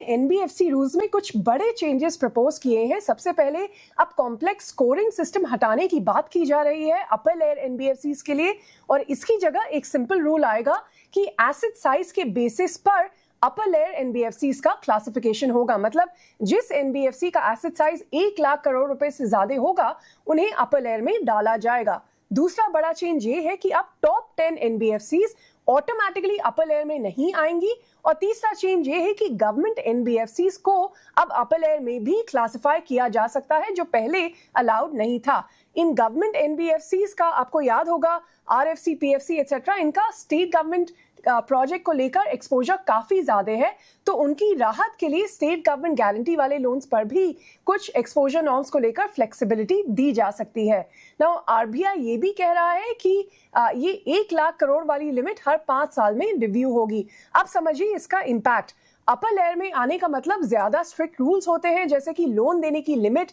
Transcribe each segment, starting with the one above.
NBFC rules में कुछ बड़े चेंजेस प्रपोज किए हैं। सबसे पहले अब कॉम्प्लेक्स स्कोरिंग सिस्टम हटाने की बात की जा रही है अपर लेयर एनबीएफसीज के लिए, और इसकी जगह एक सिंपल रूल आएगा कि एसेट साइज के बेसिस पर अपर लेयर एनबीएफसीज का क्लासिफिकेशन होगा। मतलब जिस एनबीएफसी का एसेट साइज 1 लाख करोड़ रुपए से ज्यादा होगा उन्हें अपर लेयर में डाला जाएगा। दूसरा बड़ा चेंज ये है कि अब top 10 NBFCs automatically upper layer में नहीं आएंगी। और तीसरा चेंज ये है कि गवर्नमेंट एनबीएफसीज को अब अपर लेयर में भी क्लासिफाई किया जा सकता है, जो पहले अलाउड नहीं था। इन गवर्नमेंट एनबीएफसीज का आपको याद होगा आरएफसी, पीएफसी एक्सेट्रा, इनका स्टेट गवर्नमेंट प्रोजेक्ट को लेकर एक्सपोजर काफी ज्यादा है, तो उनकी राहत के लिए स्टेट गवर्नमेंट गारंटी वाले लोन्स पर भी कुछ एक्सपोजर नॉर्म्स को लेकर फ्लेक्सिबिलिटी दी जा सकती है। नाउ आरबीआई ये भी कह रहा है कि ये 1 लाख करोड़ वाली लिमिट हर 5 साल में रिव्यू होगी। अब समझिए इसका इम्पैक्ट। अपर लेयर में आने का मतलब ज्यादा स्ट्रिक्ट रूल्स होते हैं, जैसे कि लोन देने की limit,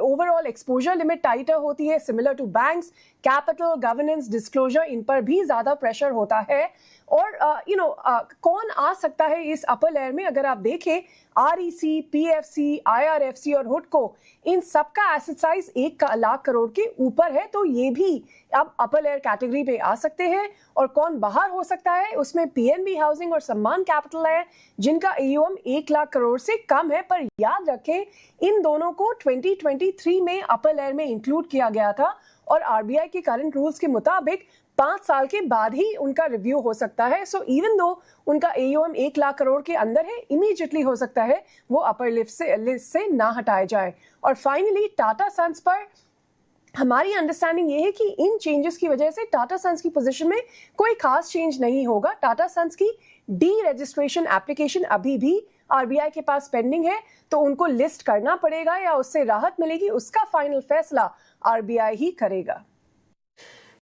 overall exposure limit tighter होती है similar to banks, capital, governance, disclosure, इन पर भी ज्यादा प्रेशर होता है। और कौन आ सकता है इस अपर लेयर में? अगर आप देखें आरईसी, पीएफसी, आईआरएफसी और हुडको, इन सबका एसेट साइज 1 लाख करोड़ के ऊपर है, तो ये भी अब अपर लेयर कैटेगरी पे आ सकते हैं। और कौन बाहर हो सकता है? उसमें पीएनबी हाउसिंग और सम्मान कैपिटल है, जिनका एयूएम 1 लाख करोड़ से कम है। पर याद रखें इन दोनों को 2023 में अपर लेयर में इंक्लूड किया गया था, और आरबीआई के करंट रूल्स के मुताबिक 5 साल के बाद ही उनका रिव्यू हो सकता है। सो इवन दो उनका एयूएम 1 लाख करोड़ के अंदर है, इमीडिएटली हो सकता है वो अपर लिस्ट से ना हटाया जाए। और फाइनली टाटा सन्स पर हमारी अंडरस्टैंडिंग ये है कि इन चेंजेस की वजह से टाटा सन्स की पोजीशन में कोई खास चेंज नहीं होगा। टाटा सन्स की डी रजिस्ट्रेशन एप्लीकेशन अभी भी आरबीआई के पास पेंडिंग है, तो उनको लिस्ट करना पड़ेगा या उससे राहत मिलेगी, उसका फाइनल फैसला आरबीआई ही करेगा।